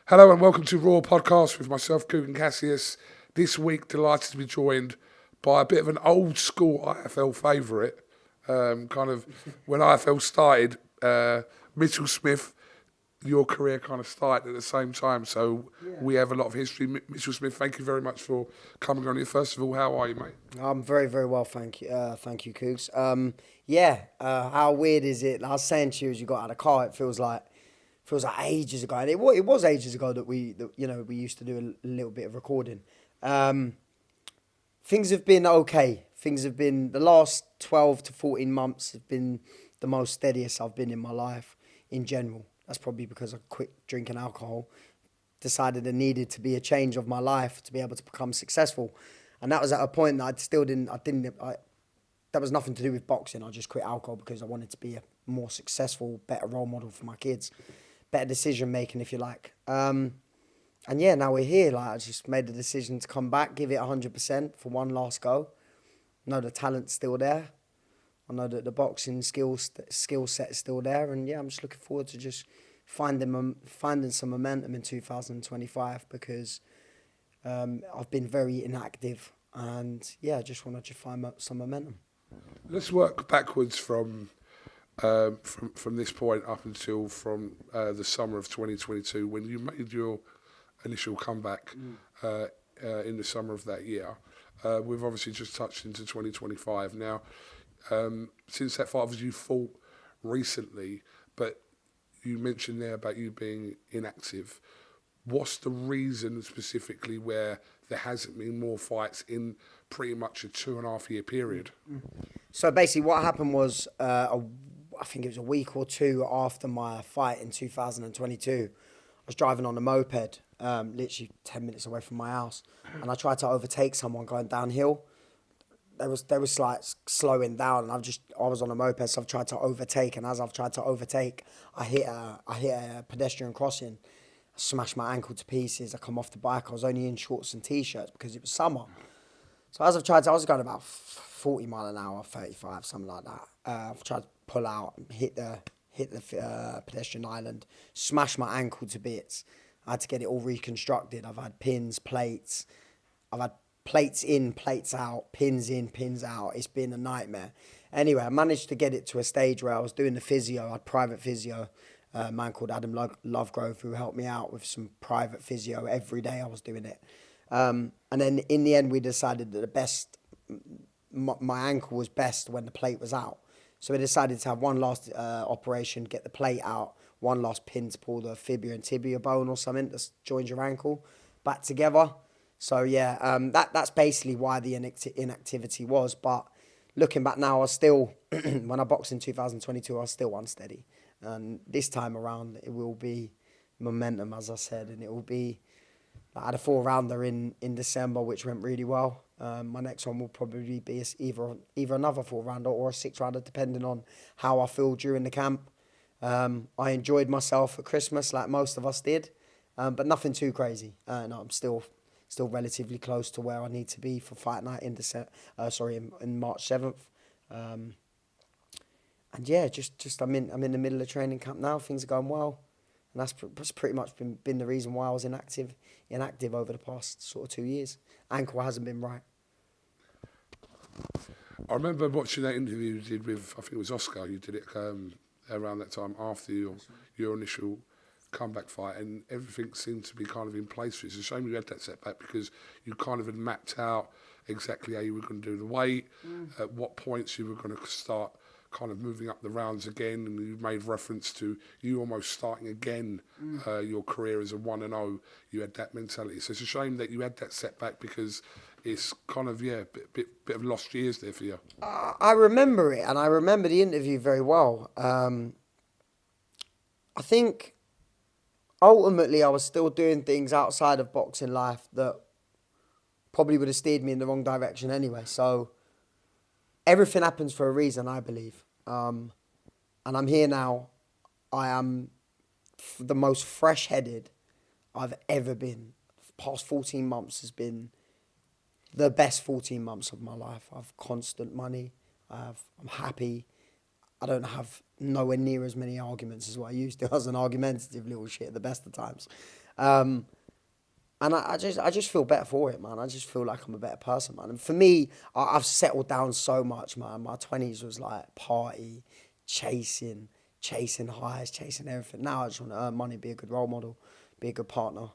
Hello and welcome to Raw Podcast with myself, Kugan Cassius. This week, delighted to be joined by a bit of an old school IFL favourite. Kind of when IFL started, Mitchell Smith, your career kind of started at the same time. So we have a lot of history. Mitchell Smith, thank you very much for coming on here. First of all, how are you, mate? I'm very, very well, thank you. Thank you, Cougs. How weird is it? I was saying to you as you got out of the car, it feels like ages ago, and it was ages ago that we used to do a little bit of recording. Things have been okay. Things have been, the last 12 to 14 months have been the most steadiest I've been in my life in general. That's probably because I quit drinking alcohol, decided there needed to be a change of my life to be able to become successful. And that was at a point that that was nothing to do with boxing. I just quit alcohol because I wanted to be a more successful, better role model for my kids. Better decision making, if you like. And yeah, now we're here. Like, I just made the decision to come back, give it 100% for one last go. I know the talent's still there. I know that the boxing skill set is still there. And yeah, I'm just looking forward to just finding some momentum in 2025 because I've been very inactive. And yeah, I just want to find some momentum. Let's work backwards from this point up until from the summer of 2022 when you made your initial comeback in the summer of that year. We've obviously just touched into 2025 now. Since that fight, obviously you fought recently, but you mentioned there about you being inactive. What's the reason specifically where there hasn't been more fights in pretty much a 2.5 year period? So basically what happened was, I think it was a week or two after my fight in 2022, I was driving on a moped, literally 10 minutes away from my house, and I tried to overtake someone going downhill. They was like slowing down, and I was on a moped, so I've tried to overtake, and as I've tried to overtake, I hit a pedestrian crossing. I smashed my ankle to pieces. I come off the bike. I was only in shorts and t-shirts because it was summer. So as I was going about 40 mile an hour, 35, something like that. I've tried to pull out, hit the pedestrian island, smash my ankle to bits. I had to get it all reconstructed. I've had pins, plates. I've had plates in, plates out, pins in, pins out. It's been a nightmare. Anyway, I managed to get it to a stage where I was doing the physio. I had private physio, a man called Adam Lovegrove, who helped me out with some private physio. Every day I was doing it. And then in the end, we decided that my ankle was best when the plate was out. So we decided to have one last operation, get the plate out, one last pin to pull the fibula and tibia bone or something that joins your ankle back together. So yeah, that's basically why the inactivity was. But looking back now, I was still, when I boxed in 2022, I was still unsteady. And this time around, it will be momentum, as I said, and it will be, I had a 4-rounder in December, which went really well. My next one will probably be either another 4-rounder or a 6-rounder, depending on how I feel during the camp. I enjoyed myself at Christmas, like most of us did, but nothing too crazy. No, I'm still relatively close to where I need to be for fight night in March 7th. And yeah, just I'm in the middle of training camp now. Things are going well. And that's pretty much been the reason why I was inactive over the past sort of 2 years. Ankle hasn't been right. I remember watching that interview you did with, I think it was Oscar. You did it around that time after your initial comeback fight, and everything seemed to be kind of in place for you. It's a shame you had that setback because you kind of had mapped out exactly how you were going to do the weight, at what points you were going to start kind of moving up the rounds again, and you made reference to you almost starting again your career as a 1-0. You had that mentality. So it's a shame that you had that setback because it's kind of, a bit of lost years there for you. I remember it, and I remember the interview very well. I think ultimately I was still doing things outside of boxing life that probably would have steered me in the wrong direction anyway. So everything happens for a reason, I believe. And I'm here now. I am the most fresh-headed I've ever been. The past 14 months has been the best 14 months of my life. I've constant money. I'm happy. I don't have nowhere near as many arguments as what I used to. I was an argumentative little shit at the best of times. And I just feel better for it, man. I just feel like I'm a better person, man. And for me, I've settled down so much, man. My 20s was like party, chasing highs, chasing everything. Now I just want to earn money, be a good role model, be a good partner.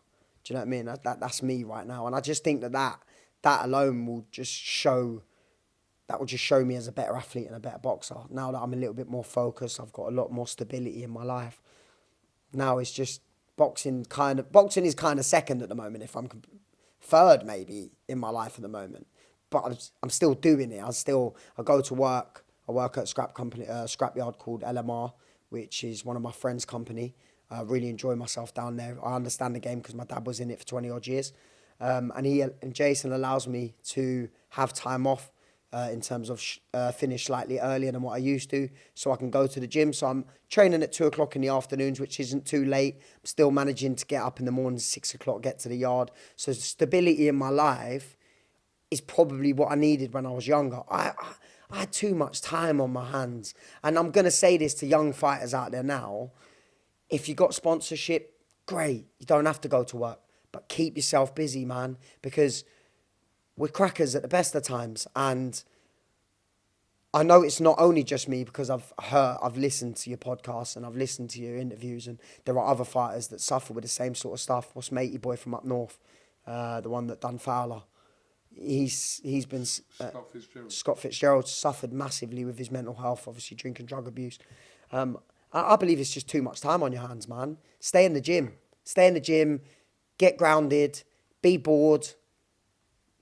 Do you know what I mean? That's me right now. And I just think that alone will just show me as a better athlete and a better boxer. Now that I'm a little bit more focused, I've got a lot more stability in my life. Now it's just boxing is kind of second at the moment, if I'm third maybe in my life at the moment. But I'm still doing it. I go to work. I work at a scrapyard called LMR, which is one of my friend's company. I really enjoy myself down there. I understand the game because my dad was in it for 20 odd years. And Jason allows me to have time off in terms of finish slightly earlier than what I used to, so I can go to the gym. So I'm training at 2 o'clock in the afternoons, which isn't too late. I'm still managing to get up in the morning, 6 o'clock, get to the yard. So stability in my life is probably what I needed when I was younger. I had too much time on my hands. And I'm going to say this to young fighters out there now. If you got sponsorship, great. You don't have to go to work. But keep yourself busy, man, because we're crackers at the best of times. And I know it's not only just me, because I've listened to your podcast and I've listened to your interviews, and there are other fighters that suffer with the same sort of stuff. What's matey boy from up north, the one that done Fowler? He's been Scott Fitzgerald suffered massively with his mental health, obviously drink and drug abuse. I believe it's just too much time on your hands, man. Stay in the gym, get grounded, be bored.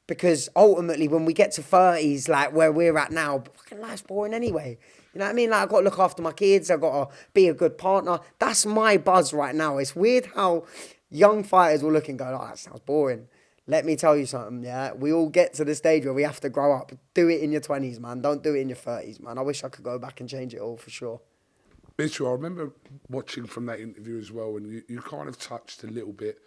Because ultimately, when we get to 30s, like where we're at now, fucking life's boring anyway. You know what I mean? Like, I've got to look after my kids. I've got to be a good partner. That's my buzz right now. It's weird how young fighters will look and go, oh, that sounds boring. Let me tell you something, yeah? We all get to the stage where we have to grow up. Do it in your 20s, man. Don't do it in your 30s, man. I wish I could go back and change it all for sure. Mitchell, I remember watching from that interview as well, and you kind of touched a little bit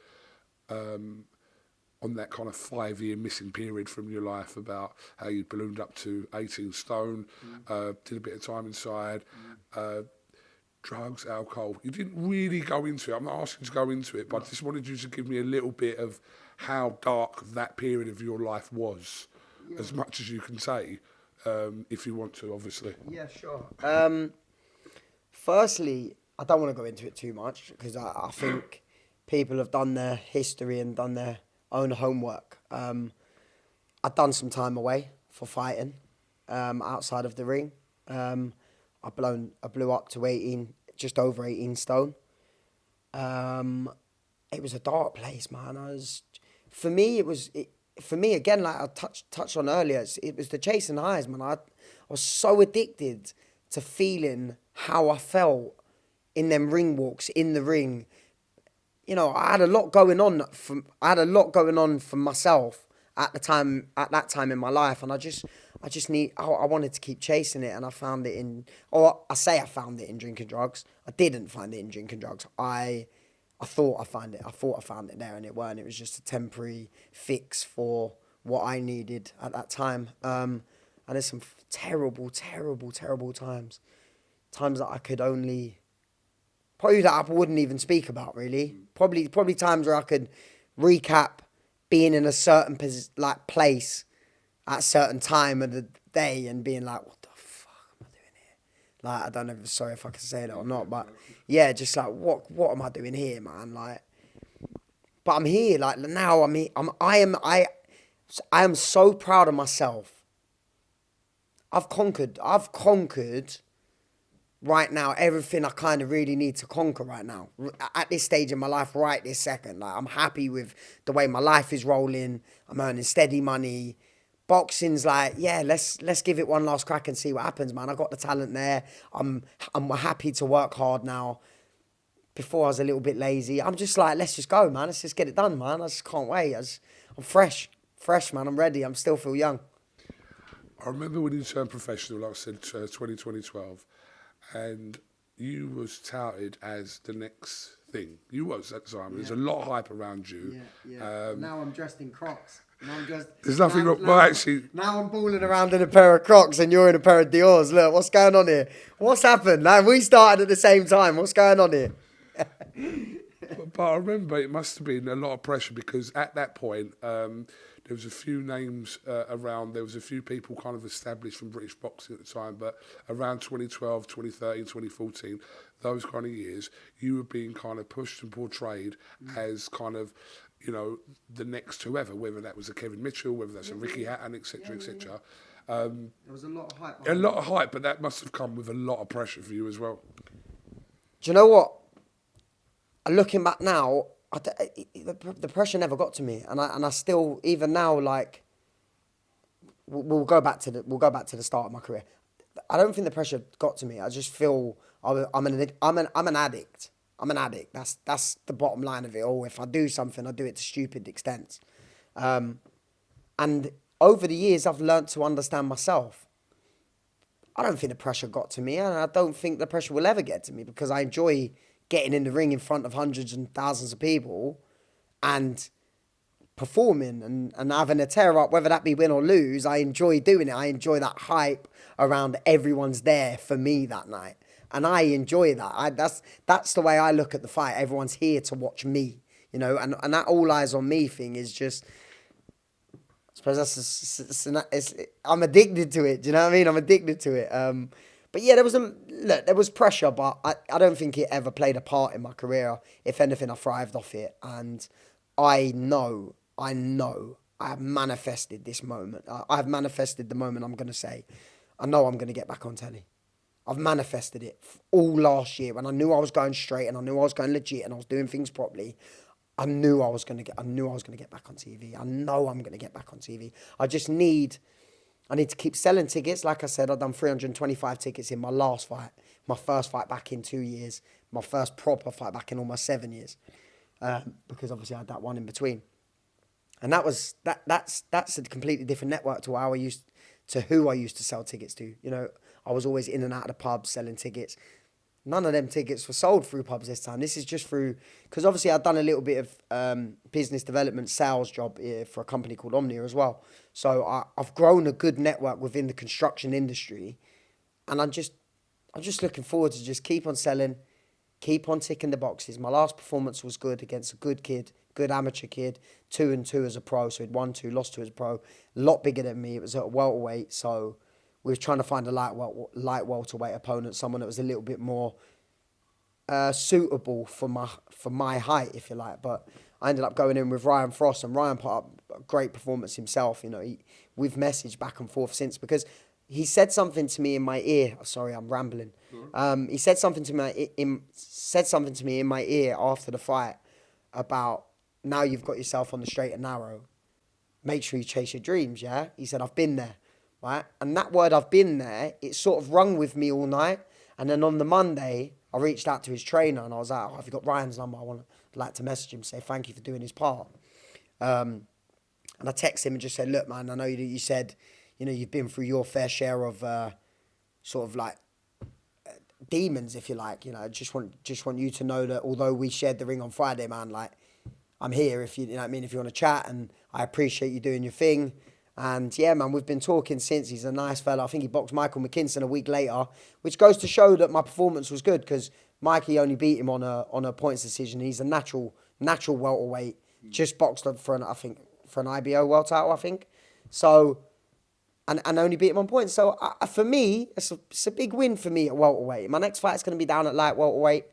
on that kind of 5-year missing period from your life, about how you ballooned up to 18 stone, did a bit of time inside, drugs, alcohol. You didn't really go into it. I'm not asking to go into it, but I just wanted you to give me a little bit of how dark that period of your life was, as much as you can say, if you want to, obviously. Yeah, sure. Firstly, I don't want to go into it too much, because I think people have done their history and done their own homework. I've done some time away for fighting outside of the ring. I blew up to just over 18 stone. It was a dark place, man. For me again, like I touched on earlier, it was the chasing highs, man. I was so addicted to feeling how I felt in them ring walks, in the ring. You know, I had a lot going on for myself at that time in my life, and I wanted to keep chasing it, and I found it I found it in drinking drugs. I didn't find it in drinking drugs. I thought I found it there, and it weren't. It was just a temporary fix for what I needed at that time. And there's some terrible, terrible, terrible times that I could only. Probably that I wouldn't even speak about, really. Probably times where I could recap being in a certain place at a certain time of the day and being like, what the fuck am I doing here? Like, I don't know, sorry if I can say that or not, but yeah, just like, what am I doing here, man? Like, but I'm here, like, now I'm here. I am so proud of myself. I've conquered right now everything I kind of really need to conquer right now at this stage in my life, right this second. Like, I'm happy with the way my life is rolling. I'm earning steady money. Boxing's like, yeah, let's give it one last crack and see what happens, man. I got the talent there. I'm happy to work hard now. Before I was a little bit lazy. I'm just like, let's just go, man. Let's just get it done, man. I just can't wait. I'm fresh, man. I'm ready. I'm still feel young. I remember when you turned professional, like I said, 2012, and you was touted as the next thing. You was at the time. There's a lot of hype around you. Yeah. Now I'm dressed in Crocs. There's nothing wrong. Well, actually, now I'm balling around in a pair of Crocs and you're in a pair of Dior's. Look, what's going on here? What's happened? Like, we started at the same time. What's going on here? But I remember it must have been a lot of pressure because at that point there was a few names around. There was a few people kind of established from British boxing at the time. But around 2012, 2013, 2014, those kind of years, you were being kind of pushed and portrayed as kind of, you know, the next whoever, whether that was a Kevin Mitchell, whether that's a Ricky Hatton, etc., etc. There was a lot of hype. A lot of hype, but that must have come with a lot of pressure for you as well. Do you know what? Looking back now, the pressure never got to me, and I still, even now, like, we'll go back to the start of my career. I don't think the pressure got to me. I just feel I'm an addict. I'm an addict. That's the bottom line of it all. If I do something, I do it to stupid extents. And over the years, I've learnt to understand myself. I don't think the pressure got to me, and I don't think the pressure will ever get to me because I enjoy getting in the ring in front of hundreds and thousands of people and performing and having a tear up, whether that be win or lose. I enjoy doing it. I enjoy that hype around everyone's there for me that night. And I enjoy that. That's the way I look at the fight. Everyone's here to watch me, you know, and that all eyes on me thing is just, I suppose I'm addicted to it. Do you know what I mean? I'm addicted to it. But yeah, there was pressure, but I don't think it ever played a part in my career. If anything, I thrived off it. And I know I have manifested this moment. I've manifested the moment I'm going to say, I know I'm going to get back on telly. I've manifested it all last year when I knew I was going straight and I knew I was going legit and I was doing things properly. I knew I was going to get back on TV. I know I'm going to get back on TV. I need to keep selling tickets. Like I said, I've done 325 tickets in my last fight, my first fight back in 2 years, my first proper fight back in almost 7 years, because obviously I had that one in between. And that's a completely different network to who I used to sell tickets to. You know, I was always in and out of the pubs selling tickets. None of them tickets were sold through pubs this time. This is just through, because obviously I'd done a little bit of business development sales job for a company called Omnia as well. So I've grown a good network within the construction industry, and I'm just looking forward to just keep on selling, keep on ticking the boxes. My last performance was good against a good kid, good amateur kid, 2-2 as a pro. So he'd won 2, lost 2 as a pro. A lot bigger than me. It was at a welterweight, so we were trying to find a light welterweight opponent, someone that was a little bit more suitable for my height, if you like. But I ended up going in with Ryan Frost, and Ryan put up a great performance himself. You know, we've messaged back and forth since, because he said something to me in my ear. Oh, sorry, I'm rambling. He said something to me in my ear after the fight about, now you've got yourself on the straight and narrow, make sure you chase your dreams. Yeah, he said, I've been there. Right? And that word, I've been there, it sort of rung with me all night. And then on the Monday, I reached out to his trainer and I was like, have you got Ryan's number? I'd like to message him, say thank you for doing his part. And I texted him and just said, look, man, I know you said, you know, you've been through your fair share of sort of like demons, if you like. You know, I just want you to know that although we shared the ring on Friday, man, like, I'm here if you know what I mean, if you want to chat, and I appreciate you doing your thing. And yeah, man, we've been talking since. He's a nice fella. I think he boxed Michael McKinson a week later, which goes to show that my performance was good, because Mikey only beat him on a points decision. He's a natural welterweight, just boxed for an IBO world title, I think. So, and only beat him on points. So for me, it's a big win for me at welterweight. My next fight is going to be down at light welterweight,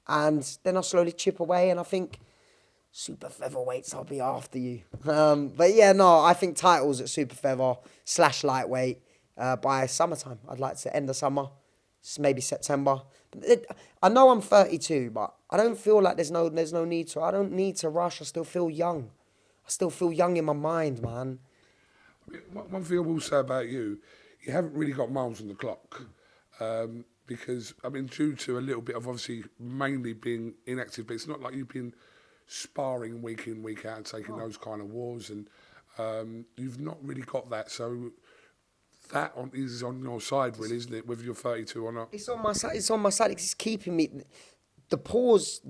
and then I'll slowly chip away. And I think super featherweights, I'll be after you. But yeah, no, I think titles at super feather / lightweight by summertime. I'd like to end the summer, maybe September. I know I'm 32, but I don't feel like there's no need to. I don't need to rush. I still feel young. I still feel young in my mind, man. One thing I will say about you haven't really got miles on the clock. Because, I mean, due to a little bit of obviously mainly being inactive, but it's not like you've been sparring week in, week out and taking those kind of wars, and you've not really got that. So that is on your side, really, isn't it, whether you're 32 or not? It's on my side. It's on my side. It's keeping me. The pause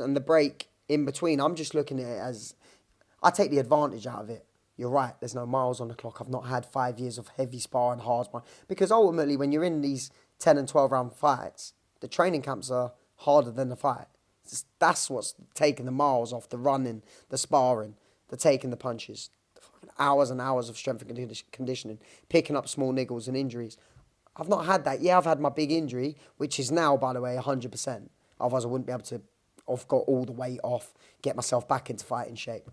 and the break in between, I'm just looking at it as, I take the advantage out of it. You're right, there's no miles on the clock. I've not had 5 years of heavy sparring, hard sparring. Because ultimately, when you're in these 10 and 12 round fights, the training camps are harder than the fight. That's what's taking the miles off, the running, the sparring, the taking the punches, the fucking hours and hours of strength and conditioning, picking up small niggles and injuries. I've not had that. Yeah, I've had my big injury, which is now, by the way, 100%. Otherwise, I wouldn't be able to. I've got all the weight off, get myself back into fighting shape.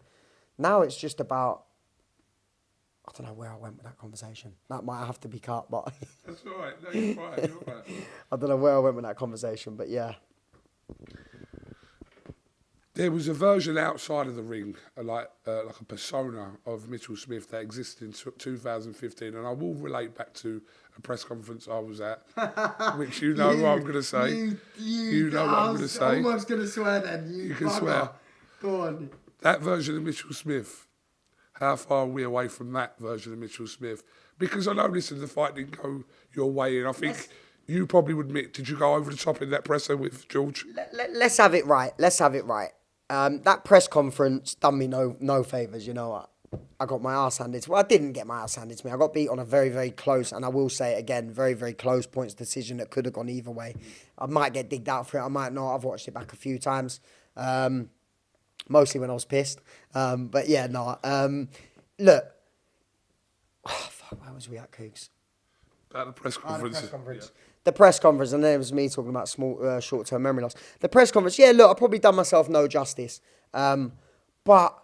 Now it's just about. I don't know where I went with that conversation. That might have to be cut, but. That's all right. No, you're right. You're right. I don't know where I went with that conversation, but yeah. There was a version outside of the ring, like a persona of Mitchell Smith that existed in 2015, and I will relate back to a press conference I was at, which you know what I'm going to say. You know what I'm going to say. I'm almost going to swear then. You can swear. Go on. That version of Mitchell Smith, how far are we away from that version of Mitchell Smith? Because I know, listen, the fight didn't go your way, and I think you probably would admit, did you go over the top in that presser with George? Let's have it right. Let's have it right. That press conference done me no favours, you know what? I got my arse handed to me. Well, I didn't get my arse handed to me. I got beat on a very, very close, and I will say it again, very, very close points decision that could have gone either way. I might get digged out for it. I might not. I've watched it back a few times, mostly when I was pissed. But yeah, no. Look. Oh, fuck, where was we at, Cougs? At the press conference. The press conference. Yeah. The press conference, and then it was me talking about small, short-term memory loss. The press conference, yeah, look, I've probably done myself no justice. But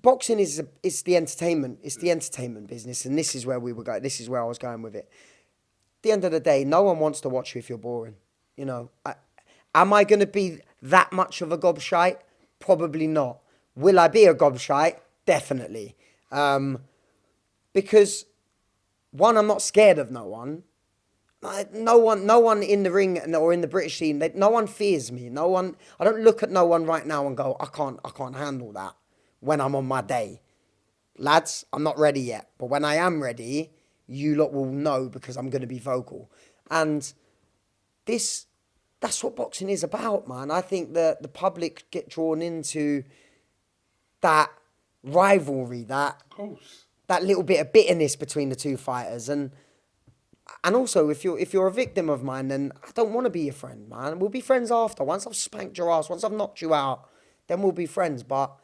boxing is it's the entertainment. It's the entertainment business, and this is where we were going. This is where I was going with it. At the end of the day, no one wants to watch you if you're boring. You know, am I going to be that much of a gobshite? Probably not. Will I be a gobshite? Definitely. Because, one, I'm not scared of no one. No one in the ring or in the British scene, no one fears me. No one. I don't look at no one right now and go, I can't handle that when I'm on my day. Lads, I'm not ready yet. But when I am ready, you lot will know because I'm going to be vocal. And that's what boxing is about, man. I think that the public get drawn into that rivalry, that little bit of bitterness between the two fighters. And also, if you're a victim of mine, then I don't want to be your friend, man. We'll be friends after. Once I've spanked your ass, once I've knocked you out, then we'll be friends. But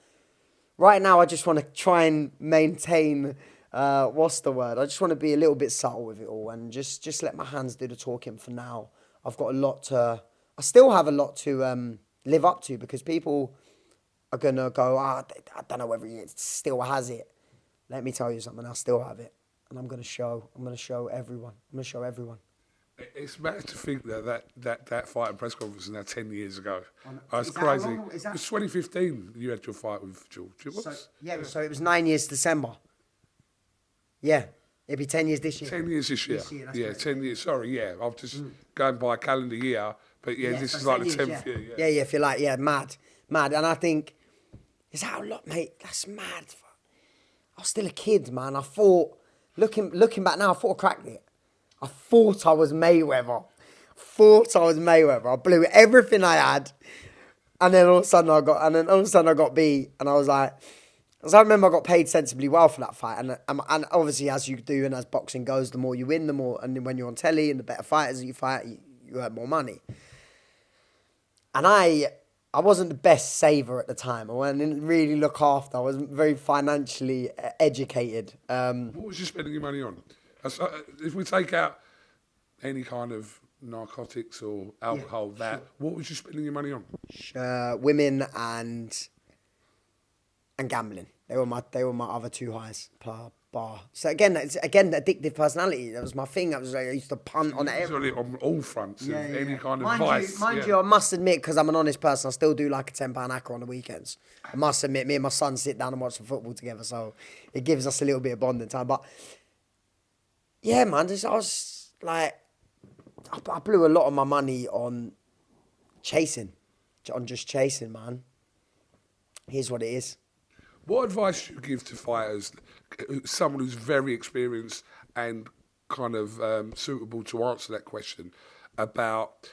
right now, I just want to try and maintain, what's the word? I just want to be a little bit subtle with it all and just let my hands do the talking for now. I've got I still have a lot to live up to because people are going to go, I don't know whether he still has it. Let me tell you something, I still have it. And I'm going to show everyone. It's mad to think that fight and press conference is now 10 years ago. It's crazy. It was 2015 you had your fight with George. So it was 9 years December. Yeah, it'd be 10 years this year. 10 years this year. Yeah, 10 years. Sorry, yeah. I'm just going by a calendar year. But yeah, this is like the 10th year. Yeah, if you like, mad. And I think, is that a lot, mate? That's mad. I was still a kid, man. I thought... Looking back now, I thought I cracked it. I thought I was Mayweather. I blew everything I had, and then all of a sudden I got beat, and I was like, because I remember I got paid sensibly well for that fight, and obviously as you do and as boxing goes, the more you win, the more, and then when you're on telly and the better fighters that you fight, you earn more money. And I wasn't the best saver at the time. I didn't really look after. I wasn't very financially educated. What was you spending your money on? If we take out any kind of narcotics or alcohol, what was you spending your money on? Women and gambling. They were my other two highs per bar. So again, the addictive personality. That was my thing. I used to punt on everything. On all fronts, any kind of vice. Mind you, I must admit, because I'm an honest person, I still do like a £10 acca on the weekends. I must admit, me and my son sit down and watch the football together, so it gives us a little bit of bonding time. But yeah, man, I was like, I blew a lot of my money on chasing, man. Here's what it is. What advice do you give to fighters, someone who's very experienced and kind of suitable to answer that question about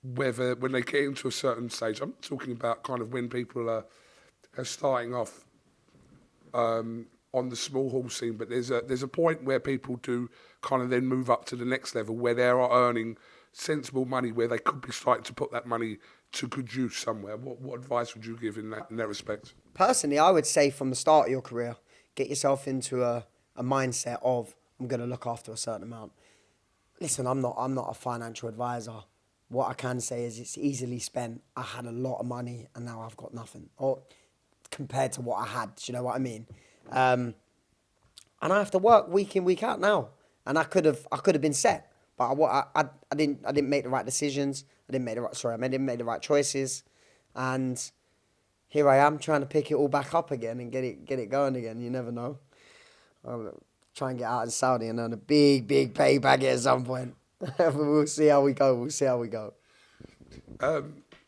whether, when they get into a certain stage, I'm talking about kind of when people are starting off on the small hall scene, but there's a point where people do kind of then move up to the next level where they are earning sensible money, where they could be starting to put that money to good use somewhere, what advice would you give in that respect? Personally, I would say from the start of your career, get yourself into a mindset of, I'm going to look after a certain amount. Listen, I'm not a financial advisor. What I can say is it's easily spent. I had a lot of money and now I've got nothing, or compared to what I had. Do you know what I mean? And I have to work week in, week out now. And I could have been set, but I didn't make the right decisions. I didn't make the right choices, and here I am trying to pick it all back up again and get it going again. You never know. I'll try and get out in Saudi and earn a big pay packet at some point. We'll see how we go.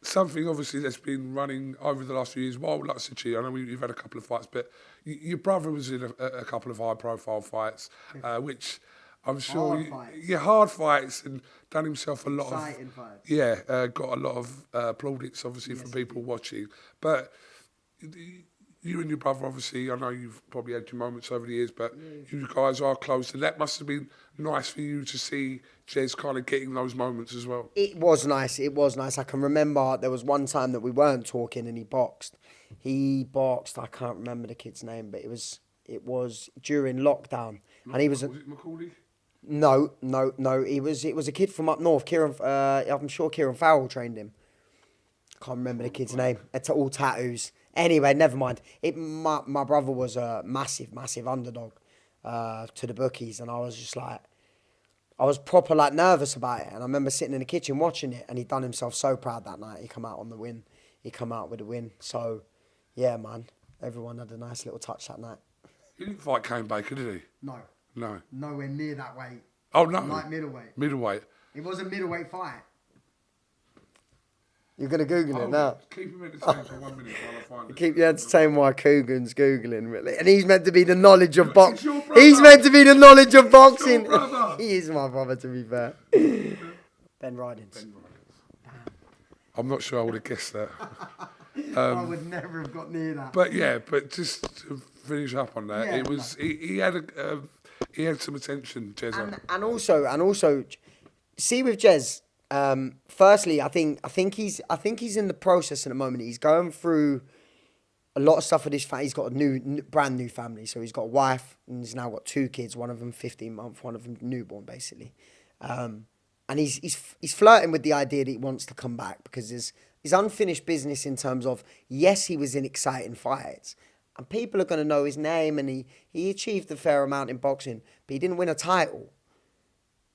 Something obviously that's been running over the last few years. Well, like I said to you, I know you've had a couple of fights, but your brother was in a couple of high-profile fights, which I'm sure hard fights, and done himself a lot Exciting of fights. got a lot of plaudits obviously from people watching. But you and your brother, obviously, I know you've probably had your moments over the years, but you guys are close, and that must have been nice for you to see Jez kind of getting those moments as well. It was nice. I can remember there was one time that we weren't talking and he boxed. I can't remember the kid's name, but it was during lockdown, and he was. Was it McCauley? No. It was a kid from up north. I'm sure Kieran Farrell trained him. Can't remember the kid's name. It's all tattoos. Anyway, never mind. My brother was a massive underdog to the bookies, and I was just like, I was proper like nervous about it. And I remember sitting in the kitchen watching it, and he'd done himself so proud that night. He come out on the win. He come out with a win. So, yeah, man, everyone had a nice little touch that night. He didn't fight Kane Baker, did he? No. No. Nowhere near that weight. Oh, no. Like middleweight. Middleweight. It was a middleweight fight. You're going to Google it now. Keep him entertained for 1 minute while I find it. Keep you entertained while Kugan's Googling, really. And he's meant to be the knowledge of boxing. your brother. He's meant to be the knowledge of boxing. your brother. He is my brother, to be fair. Ben Ridings. I'm not sure I would have guessed that. I would never have got near that. But just to finish up on that, Yeah, it was he had some attention, Jez. And also, see with Jez. Firstly, I think he's in the process at the moment. He's going through a lot of stuff with his family. He's got a brand new family, so he's got a wife and he's now got 2 kids. One of them 15 months, one of them newborn, basically. And he's flirting with the idea that he wants to come back because there's unfinished business in terms of, yes, he was in exciting fights and people are going to know his name, and he achieved a fair amount in boxing, but he didn't win a title.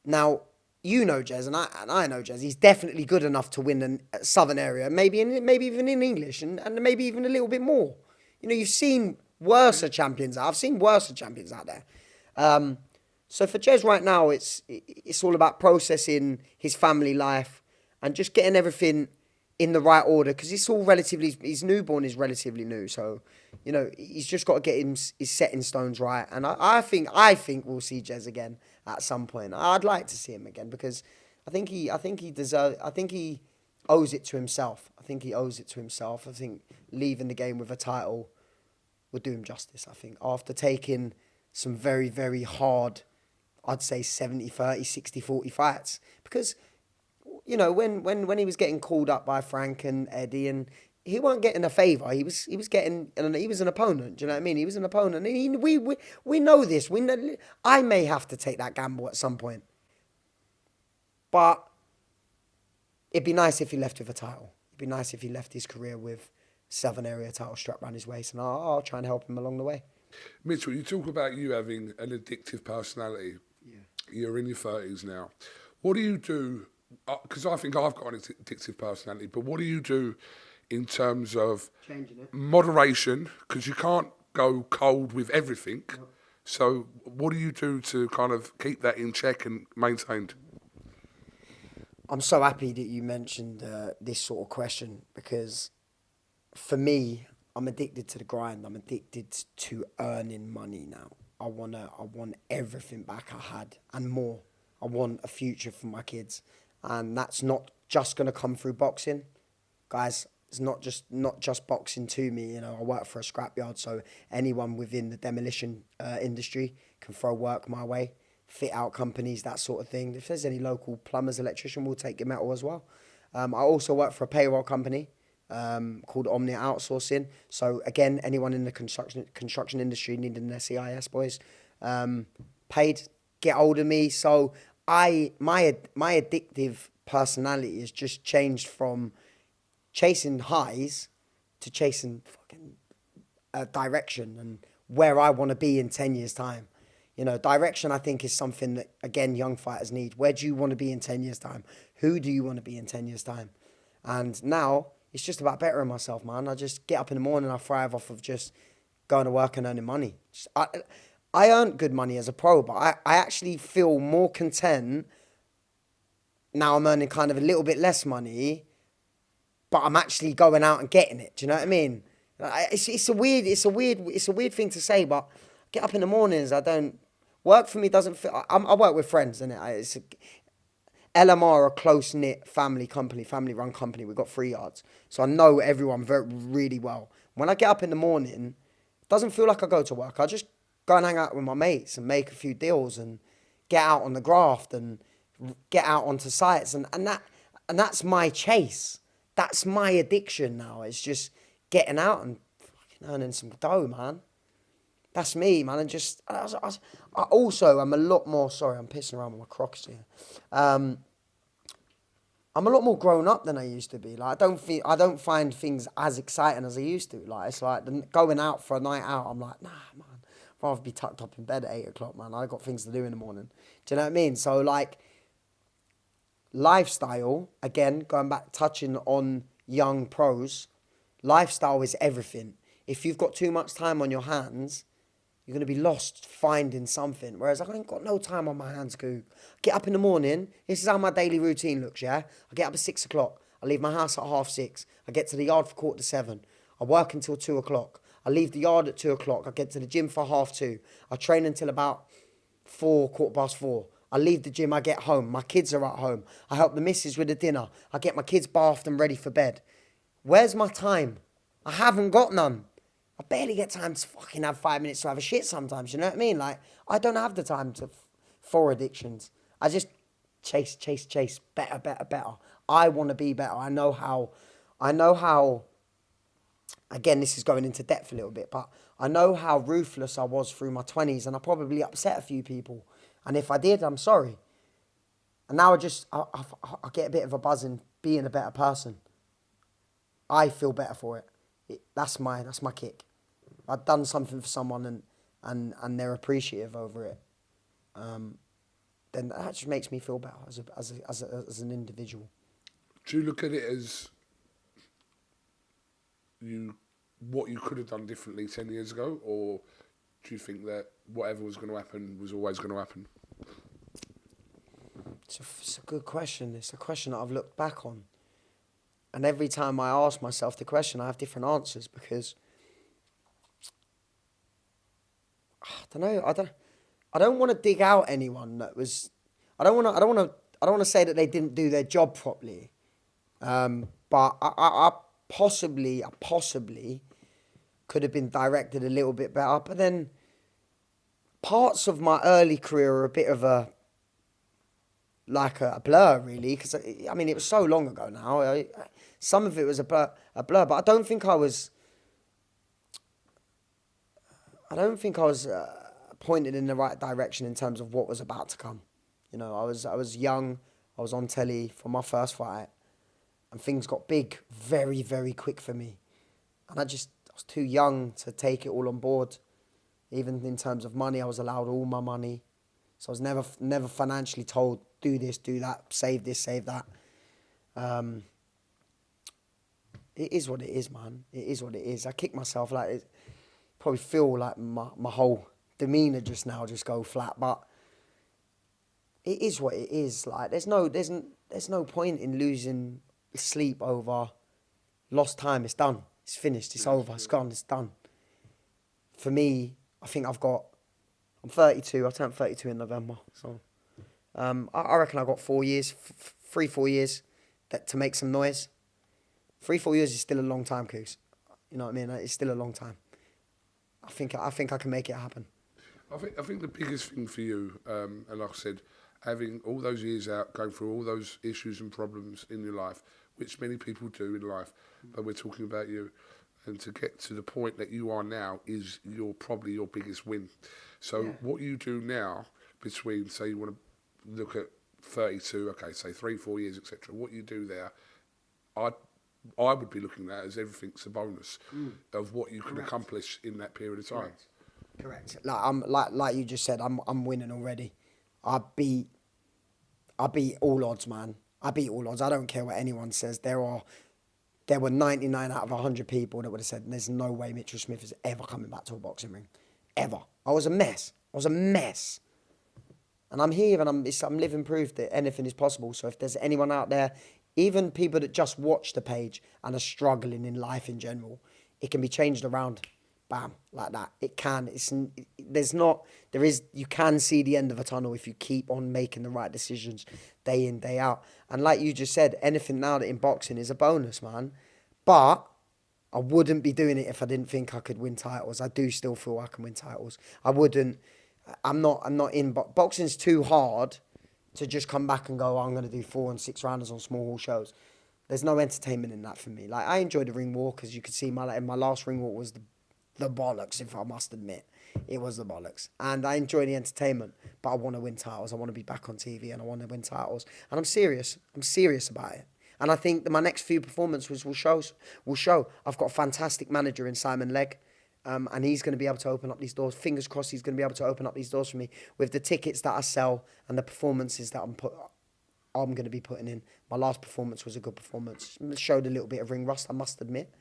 Now, you know Jez, and I know Jez. He's definitely good enough to win a southern area, maybe even in English, and maybe even a little bit more. You know, you've seen worse champions. I've seen worse champions out there. So for Jez right now, it's all about processing his family life and just getting everything in the right order, because it's all his newborn is relatively new. So, you know, he's just got to get his setting stones right. And I think we'll see Jez again at some point. I'd like to see him again because I think he owes it to himself. I think leaving the game with a title would do him justice. I think after taking some very, very hard, I'd say 70-30, 60-40 fights, because, you know, when he was getting called up by Frank and Eddie, and he weren't getting a favour. He was an opponent. Do you know what I mean? He was an opponent. And we know this. I may have to take that gamble at some point, but it'd be nice if he left with a title. It'd be nice if he left his career with Southern area title strapped around his waist, and I'll try and help him along the way. Mitchell, you talk about you having an addictive personality. Yeah. You're in your 30s now. What do you do? Because I think I've got an addictive personality, but what do you do in terms of changing it? Moderation? Because you can't go cold with everything. No. So what do you do to kind of keep that in check and maintained? I'm so happy that you mentioned this sort of question, because for me, I'm addicted to the grind. I'm addicted to earning money now. I want everything back I had and more. I want a future for my kids. And that's not just going to come through boxing. Guys, it's not just boxing to me. You know, I work for a scrapyard, so anyone within the demolition industry can throw work my way, fit out companies, that sort of thing. If there's any local plumbers, electrician, we'll take your metal as well. I also work for a payroll company called Omnia Outsourcing. So again, anyone in the construction industry needing their CIS, boys, paid, get hold of me. So my addictive personality has just changed from chasing highs to chasing fucking direction and where I want to be in 10 years' time. You know, direction, I think, is something that, again, young fighters need. Where do you want to be in 10 years' time? Who do you want to be in 10 years' time? And now it's just about bettering myself, man. I just get up in the morning, I thrive off of just going to work and earning money. I earned good money as a pro, but I actually feel more content now. I'm earning kind of a little bit less money, but I'm actually going out and getting it. Do you know what I mean? It's a weird thing to say, but I get up in the mornings. I don't work for me. Doesn't feel. I work with friends, and it's LMR, a close knit family run company. We've got 3 yards, so I know everyone really well. When I get up in the morning, it doesn't feel like I go to work. I just go and hang out with my mates and make a few deals and get out on the graft and get out onto sites, and that's my chase. That's my addiction now. It's just getting out and fucking earning some dough, man. That's me, man. And just, I also, I'm a lot more, sorry, I'm pissing around with my Crocs here. I'm a lot more grown up than I used to be. Like, I don't find things as exciting as I used to. Like, it's like going out for a night out, I'm like, nah, man, I'd rather be tucked up in bed at 8 o'clock, man. I got things to do in the morning. Do you know what I mean? So, like, lifestyle, again, going back, touching on young pros, lifestyle is everything. If you've got too much time on your hands, you're going to be lost finding something. Whereas I ain't got no time on my hands, Coog. Get up in the morning. This is how my daily routine looks, yeah? I get up at 6 o'clock. I leave my house at 6:30. I get to the yard for 7:15. I work until 2 o'clock. I leave the yard at 2 o'clock. I get to the gym for 2:30. I train until about 4:15. I leave the gym, I get home. My kids are at home. I help the missus with the dinner. I get my kids bathed and ready for bed. Where's my time? I haven't got none. I barely get time to fucking have 5 minutes to have a shit sometimes, you know what I mean? Like, I don't have the time for addictions. I just chase, better. I want to be better. I know how, again, this is going into depth a little bit, but I know how ruthless I was through my 20s, and I probably upset a few people. And if I did, I'm sorry. And now I get a bit of a buzz in being a better person. I feel better for it. That's my kick. I've done something for someone and they're appreciative over it. Then that just makes me feel better as an individual. Do you look at it as what you could have done differently 10 years ago, or do you think that whatever was going to happen was always going to happen? It's a good question. It's a question that I've looked back on. And every time I ask myself the question, I have different answers, because I don't know. I don't want to dig out anyone that was. I don't want to say that they didn't do their job properly. But I possibly could have been directed a little bit better. But then parts of my early career are a bit of a blur, really, because I mean, it was so long ago now. Some of it was a blur, but I don't think I was pointed in the right direction in terms of what was about to come. You know, I was young. I was on telly for my first fight, and things got big very, very quick for me. And I was too young to take it all on board. Even in terms of money, I was allowed all my money. So I was never financially told, do this, do that, save this, save that. It is what it is, man. It is what it is. I kick myself, like, probably feel like my whole demeanour just now just go flat, but it is what it is. Like, there's no point in losing sleep over lost time. It's done. It's finished. It's over. It's gone. It's done. For me, I think I'm 32. I turned 32 in November. So I reckon I've got 4 years, 3-4 years to make some noise. 3-4 years is still a long time, Coos. You know what I mean? It's still a long time. I think I can make it happen. I think the biggest thing for you, and like I said, having all those years out, going through all those issues and problems in your life, which many people do in life, but we're talking about you. And to get to the point that you are now is probably your biggest win. So what you do now between, say you want to look at 32, okay, say 3-4 years, etc. What you do there, I would be looking at as everything's a bonus of what you can accomplish in that period of time. Correct. Like you just said, I'm winning already. I beat all odds, man. I beat all odds. I don't care what anyone says. There were 99 out of 100 people that would have said, there's no way Mitchell Smith is ever coming back to a boxing ring. Ever. I was a mess. And I'm here and I'm living proof that anything is possible. So if there's anyone out there, even people that just watch the page and are struggling in life in general, it can be changed around. Bam, like that. It can. You can see the end of a tunnel if you keep on making the right decisions day in, day out. And like you just said, anything now that in boxing is a bonus, man. But I wouldn't be doing it if I didn't think I could win titles. I do still feel I can win titles. I'm not in, but boxing's too hard to just come back and go, I'm going to do 4 and 6 rounders on small hall shows. There's no entertainment in that for me. Like, I enjoyed the ring walk, as you could see, my last ring walk was the bollocks, if I must admit. It was the bollocks. And I enjoy the entertainment, but I want to win titles. I want to be back on TV and I want to win titles. And I'm serious. I'm serious about it. And I think that my next few performances will show. I've got a fantastic manager in Simon Legg. And he's going to be able to open up these doors. Fingers crossed he's going to be able to open up these doors for me with the tickets that I sell and the performances that I'm going to be putting in. My last performance was a good performance. It showed a little bit of ring rust, I must admit.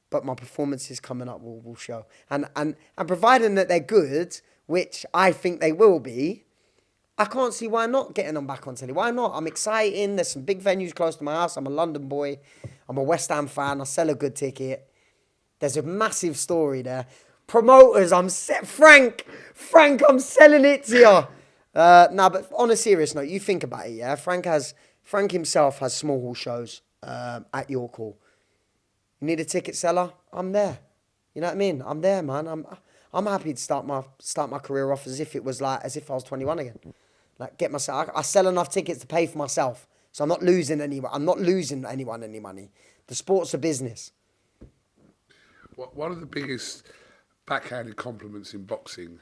But my performances coming up will show. And providing that they're good, which I think they will be, I can't see why not getting them back on telly. Why not? I'm exciting. There's some big venues close to my house. I'm a London boy. I'm a West Ham fan. I sell a good ticket. There's a massive story there. Promoters, Frank, I'm selling it to you. But on a serious note, you think about it, yeah? Frank himself has small hall shows at York Hall. You need a ticket seller? I'm there. You know what I mean? I'm there, man. I'm happy to start my career off as if I was 21 again. Like, get myself. I sell enough tickets to pay for myself, so I'm not losing anyone. I'm not losing anyone any money. The sport's a business. One of the biggest backhanded compliments in boxing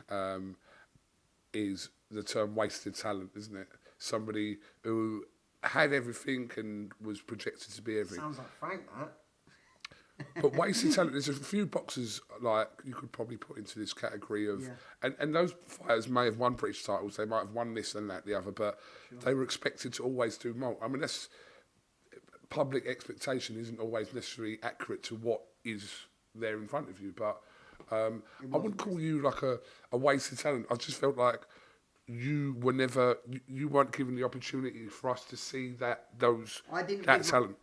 is the term wasted talent, isn't it? Somebody who had everything and was projected to be everything. Sounds like Frank, that. But wasted talent, there's a few boxers like you could probably put into this category of, and those fighters may have won British titles, they might have won this and that, the other, but they were expected to always do more. I mean, that's public expectation isn't always necessarily accurate to what is there in front of you, but I wouldn't call you like a wasted talent. I just felt like you weren't given the opportunity for us to see that talent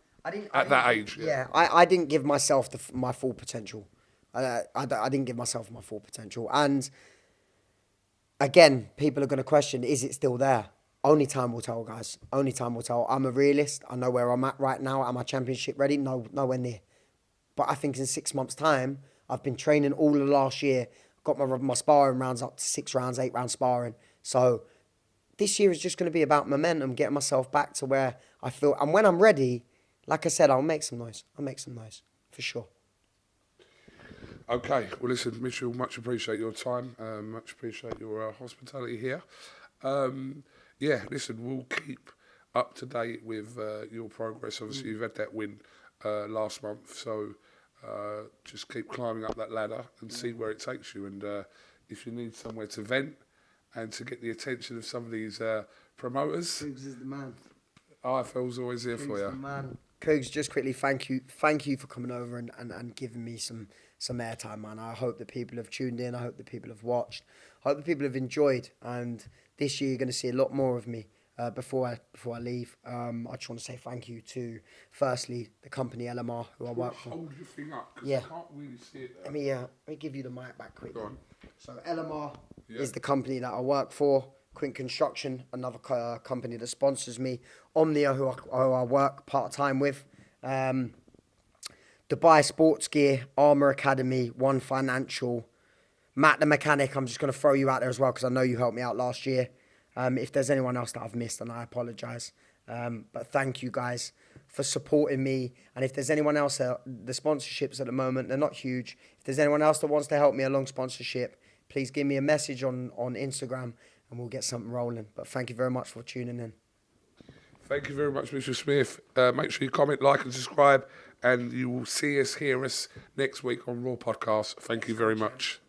at that age. Yeah, I didn't give myself my full potential. I didn't give myself my full potential. And again, people are going to question, is it still there? Only time will tell, guys. Only time will tell. I'm a realist. I know where I'm at right now. Am I championship ready? No, nowhere near. But I think in 6 months' time, I've been training all of last year. Got my sparring rounds up to 6 rounds, 8 round sparring. So this year is just going to be about momentum, getting myself back to where I feel. And when I'm ready, like I said, I'll make some noise. For sure. Okay. Well, listen, Mitchell, much appreciate your time. Much appreciate your hospitality here. Listen, we'll keep up to date with your progress. Obviously, you've had that win last month, so just keep climbing up that ladder and see where it takes you. And if you need somewhere to vent and to get the attention of some of these promoters, Cougs is the man. IFL's always here for you. The man. Cougs, just quickly, thank you for coming over and giving me some airtime, man. I hope that people have tuned in. I hope that people have watched. I hope that people have enjoyed. And this year, you're going to see a lot more of me. Before I leave, I just want to say thank you to, firstly, the company LMR, who I work for. Hold your thing up, because I can't really see it there. Let me give you the mic back quickly. Go on. So LMR is the company that I work for. Quint Construction, another company that sponsors me. Omnia, who I work part-time with. Dubai Sports Gear, Armour Academy, One Financial. Matt the Mechanic, I'm just going to throw you out there as well, because I know you helped me out last year. If there's anyone else that I've missed, then I apologise. But thank you guys for supporting me. And if there's anyone else, the sponsorships at the moment, they're not huge. If there's anyone else that wants to help me along sponsorship, please give me a message on Instagram and we'll get something rolling. But thank you very much for tuning in. Thank you very much, Mr. Smith. Make sure you comment, like and subscribe, and you will see us, hear us next week on Raw Podcast. Thank you very much.